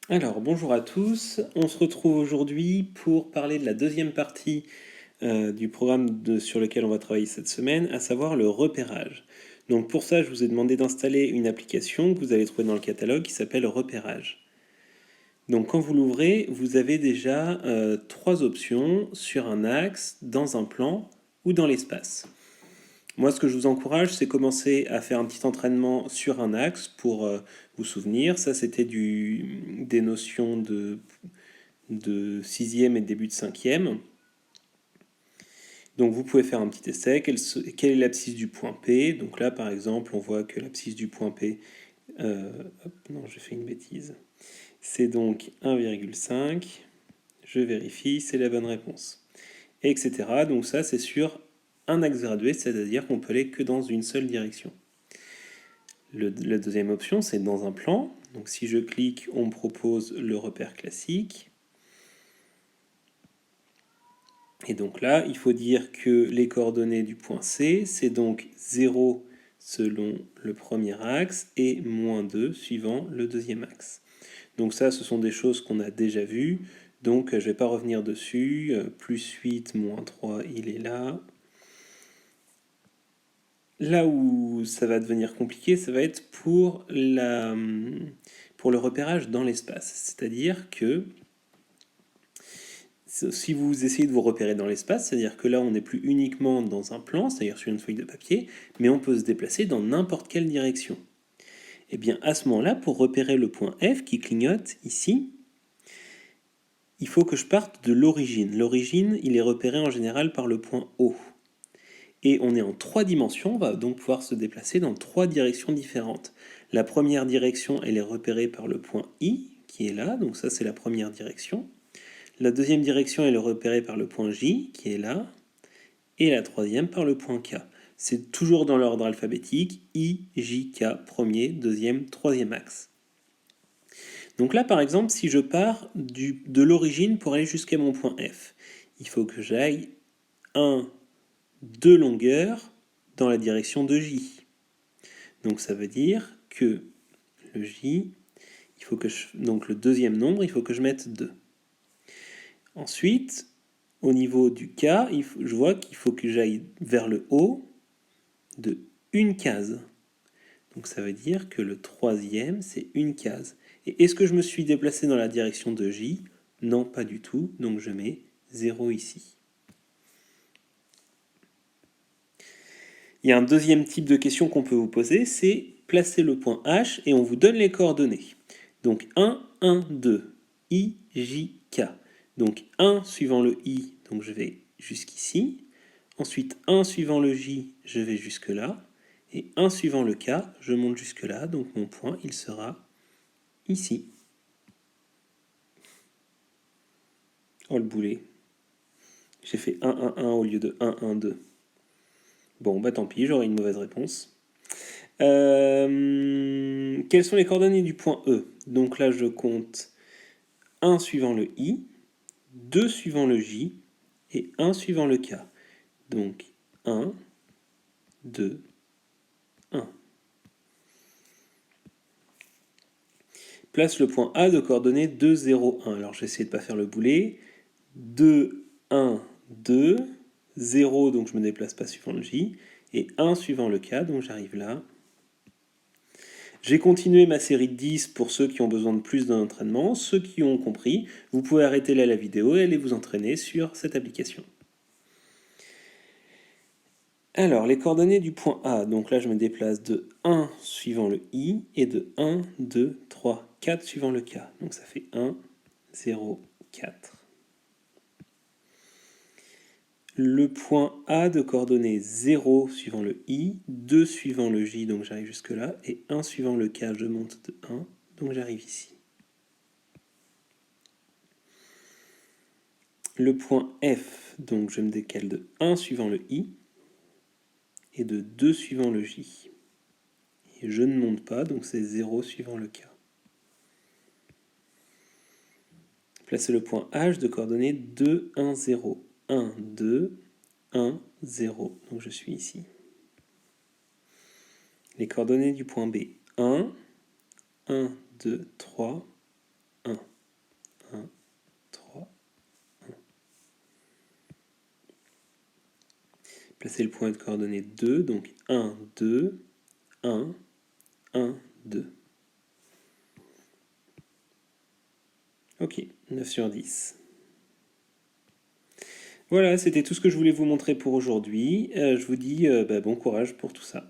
Alors, bonjour à tous. On se retrouve aujourd'hui pour parler de la deuxième partie du programme sur lequel on va travailler cette semaine, à savoir le repérage. Donc pour ça, je vous ai demandé d'installer une application que vous allez trouver dans le catalogue qui s'appelle Repérage. Donc quand vous l'ouvrez, vous avez déjà trois options sur un axe, dans un plan ou dans l'espace. Moi, ce que je vous encourage, c'est commencer à faire un petit entraînement sur un axe pour vous souvenir. Ça, c'était des notions de sixième et de début de cinquième. Donc vous pouvez faire un petit essai. Quelle est l'abscisse du point P? Donc là, par exemple, on voit que l'abscisse du point P... non, j'ai fait une bêtise. C'est donc 1,5. Je vérifie, c'est la bonne réponse. Etc. Donc ça, c'est sur un axe gradué, c'est-à-dire qu'on peut aller que dans une seule direction. La deuxième option, c'est dans un plan. Donc si je clique, on me propose le repère classique. Et donc là, il faut dire que les coordonnées du point C, c'est donc 0 selon le premier axe et moins 2 suivant le deuxième axe. Donc ça, ce sont des choses qu'on a déjà vues, donc je ne vais pas revenir dessus. Plus 8, moins 3, il est là. Là où ça va devenir compliqué, ça va être pour le repérage dans l'espace. C'est-à-dire que si vous essayez de vous repérer dans l'espace, c'est-à-dire que là on n'est plus uniquement dans un plan, c'est-à-dire sur une feuille de papier, mais on peut se déplacer dans n'importe quelle direction. Et bien à ce moment-là, pour repérer le point F qui clignote ici, il faut que je parte de l'origine. L'origine, il est repéré en général par le point O. Et on est en trois dimensions, on va donc pouvoir se déplacer dans trois directions différentes. La première direction, elle est repérée par le point I, qui est là, donc ça c'est la première direction. La deuxième direction, elle est repérée par le point J, qui est là. Et la troisième par le point K. C'est toujours dans l'ordre alphabétique, I, J, K, premier, deuxième, troisième axe. Donc là, par exemple, si je pars de l'origine pour aller jusqu'à mon point F, il faut que j'aille 1, 2 longueurs dans la direction de J. Donc ça veut dire que le J, donc le deuxième nombre, il faut que je mette 2. Ensuite, au niveau du K, je vois qu'il faut que j'aille vers le haut de une case. Donc ça veut dire que le troisième, c'est une case. Et est-ce que je me suis déplacé dans la direction de J? Non, pas du tout. Donc je mets 0 ici. Il y a un deuxième type de question qu'on peut vous poser, c'est placer le point H et on vous donne les coordonnées. Donc 1, 1, 2, I, J, K. Donc 1 suivant le I, donc je vais jusqu'ici. Ensuite 1 suivant le J, je vais jusque là. Et 1 suivant le K, je monte jusque là. Donc mon point, il sera ici. Oh le boulet. J'ai fait 1, 1, 1 au lieu de 1, 1, 2. Bon, bah tant pis, j'aurai une mauvaise réponse. Quelles sont les coordonnées du point E? Donc là, je compte 1 suivant le I, 2 suivant le J et 1 suivant le K. Donc 1, 2, 1. Place le point A de coordonnées 2, 0, 1. Alors j'essaie de ne pas faire le boulet. 2, 1, 2, 0, donc je ne me déplace pas suivant le J, et 1 suivant le K, donc j'arrive là. J'ai continué ma série de 10 pour ceux qui ont besoin de plus d'entraînement. Ceux qui ont compris, vous pouvez arrêter là la vidéo et aller vous entraîner sur cette application. Alors, les coordonnées du point A, donc là je me déplace de 1 suivant le I et de 1, 2, 3, 4 suivant le K. Donc ça fait 1, 0, 4. Le point A de coordonnées 0 suivant le I, 2 suivant le J, donc j'arrive jusque là, et 1 suivant le K, je monte de 1, donc j'arrive ici. Le point F, donc je me décale de 1 suivant le I, et de 2 suivant le J. Et je ne monte pas, donc c'est 0 suivant le K. Placez le point H de coordonnées 2, 1, 0. 1, 2, 1, 0. Donc je suis ici. Les coordonnées du point B. 1, 1, 2, 3, 1. Placez le point de coordonnées 2, donc 1, 2, 1, 1, 2. Ok, 9 sur 10. Voilà, c'était tout ce que je voulais vous montrer pour aujourd'hui. Je vous dis bon courage pour tout ça.